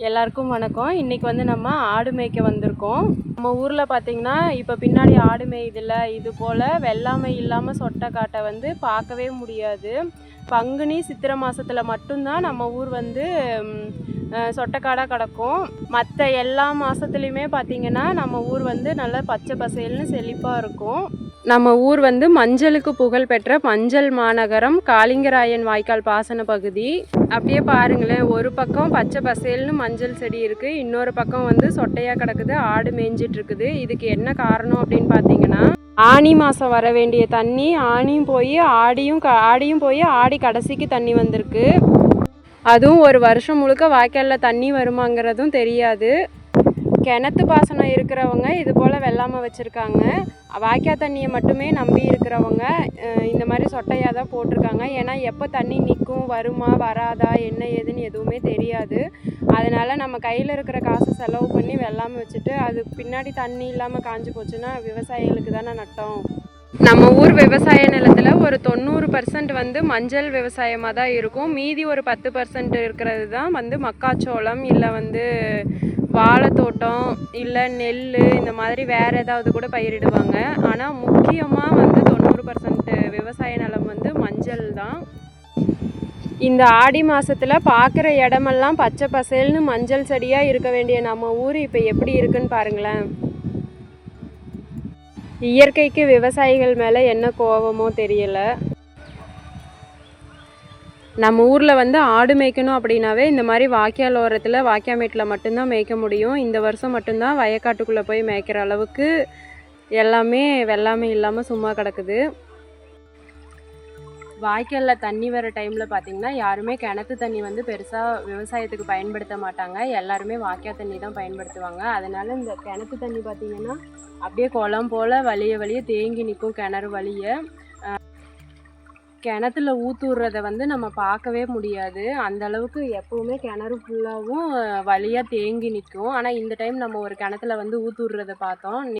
எல்லாருக்கும் வணக்கம். இன்றைக்கி வந்து நம்ம ஆடு மேய்க்க வந்திருக்கோம். நம்ம ஊரில் பார்த்திங்கன்னா இப்போ பின்னாடி ஆடு மேய்தில்ல, இது போல் வெள்ளாமை இல்லாமல் சொட்டை காட்டை வந்து பார்க்கவே முடியாது. பங்குனி சித்திரை மாதத்தில் மட்டும்தான் நம்ம ஊர் வந்து சொட்டைக்காடாக கிடக்கும். மற்ற எல்லா மாதத்துலேயுமே பார்த்திங்கன்னா நம்ம ஊர் வந்து நல்லா பச்சை பசேல்னு செழிப்பாக இருக்கும். நம்ம ஊர் வந்து மஞ்சளுக்கு புகழ் பெற்ற மஞ்சள் மாநகரம், காளிங்கராயன் வாய்க்கால் பாசன பகுதி. அப்படியே பாருங்களேன், ஒரு பக்கம் பச்சை பசேல்னு மஞ்சள் செடி இருக்குது, இன்னொரு பக்கம் வந்து சொட்டையாக கிடக்குது, ஆடு மேய்ஞ்சிட்டு இருக்குது. இதுக்கு என்ன காரணம் அப்படின்னு பார்த்தீங்கன்னா, ஆனி மாதம் வர வேண்டிய தண்ணி ஆடியும் போய் ஆடி கடைசிக்கு தண்ணி வந்திருக்கு. அதுவும் ஒரு வருஷம் முழுக்க வாய்க்காலில் தண்ணி வருமாங்கிறதும் தெரியாது. கிணத்து பாசனம் இருக்கிறவங்க இது போல் வெள்ளாமல் வச்சுருக்காங்க. வாய்க்கால் தண்ணியை மட்டுமே நம்பி இருக்கிறவங்க இந்த மாதிரி சொட்டையாக தான் போட்டிருக்காங்க. ஏன்னா எப்போ தண்ணி நிற்கும், வருமா வராதா, என்ன ஏதுன்னு எதுவுமே தெரியாது. அதனால் நம்ம கையில் இருக்கிற காசை செலவு பண்ணி வெள்ளாமல் வச்சுட்டு அது பின்னாடி தண்ணி இல்லாமல் காஞ்சி போச்சுன்னா விவசாயிகளுக்கு தானே நட்டம். நம்ம ஊர் விவசாய நிலத்தில் ஒரு 90% வந்து மஞ்சள் விவசாயமாக தான் இருக்கும். மீதி ஒரு 10% இருக்கிறது தான் வந்து மக்காச்சோளம், இல்லை வந்து வாழைத்தோட்டம், இல்லை நெல், இந்த மாதிரி வேறு ஏதாவது கூட பயிரிடுவாங்க. ஆனால் முக்கியமாக வந்து 90% விவசாய நிலம் வந்து மஞ்சள் தான். இந்த ஆடி மாதத்தில் பார்க்குற இடமெல்லாம் பச்சை பசேல்னு மஞ்சள் செடியாக இருக்க வேண்டிய நம்ம ஊர் இப்போ எப்படி இருக்குன்னு பாருங்களேன். இயற்கைக்கு விவசாயிகள் மேலே என்ன கோபமோ தெரியலை. நம்ம ஊரில் வந்து ஆடு மேய்க்கணும் அப்படின்னாவே இந்த மாதிரி வாய்க்கால் ஓரத்தில் வாய்க்காமேட்டில் மட்டும்தான் மேய்க்க முடியும். இந்த வருஷம் மட்டும்தான் வயக்காட்டுக்குள்ளே போய் மேய்க்கிற அளவுக்கு எல்லாமே வெள்ளாமை இல்லாமல் சும்மா கிடக்குது. வாய்க்காலில் தண்ணி வர டைமில் பார்த்திங்கன்னா யாருமே கிணத்து தண்ணி வந்து பெருசாக விவசாயத்துக்கு பயன்படுத்த மாட்டாங்க. எல்லாருமே வாய்க்கால் தண்ணி தான் பயன்படுத்துவாங்க. அதனால் இந்த கிணத்து தண்ணி பார்த்திங்கன்னா அப்படியே குளம் போல் வழிய தேங்கி நிற்கும். கிணறு வழியை கிணத்துல ஊற்றுறதை வந்து நம்ம பார்க்கவே முடியாது. அந்த அளவுக்கு எப்போவுமே கிணறு ஃபுல்லாகவும் வழியாக தேங்கி நிற்கும். ஆனால் இந்த டைம் நம்ம ஒரு கிணத்துல வந்து ஊற்றுறதை பார்த்தோம்.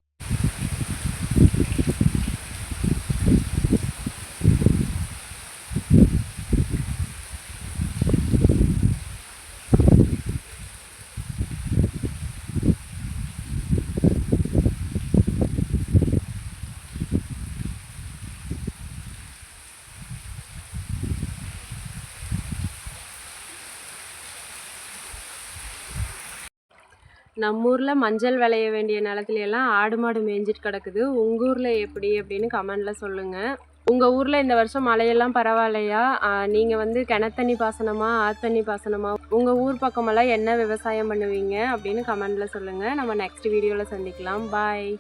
நம்ம ஊரில் மஞ்சள் விளைய வேண்டிய நிலத்துலையெல்லாம் ஆடு மாடு மேய்ஞ்சிட்டு கிடக்குது. உங்கள் ஊரில் எப்படி அப்படின்னு கமெண்டில் சொல்லுங்கள். உங்கள் ஊரில் இந்த வருஷம் மழையெல்லாம் பரவாயில்லையா? நீங்கள் வந்து கிணத்தண்ணி பாசனமா, ஆத்தண்ணி பாசனமா, உங்கள் ஊர் பக்கமெல்லாம் என்ன விவசாயம் பண்ணுவீங்க அப்படின்னு கமெண்டில் சொல்லுங்கள். நம்ம நெக்ஸ்ட் வீடியோவில் சந்திக்கலாம். பாய்.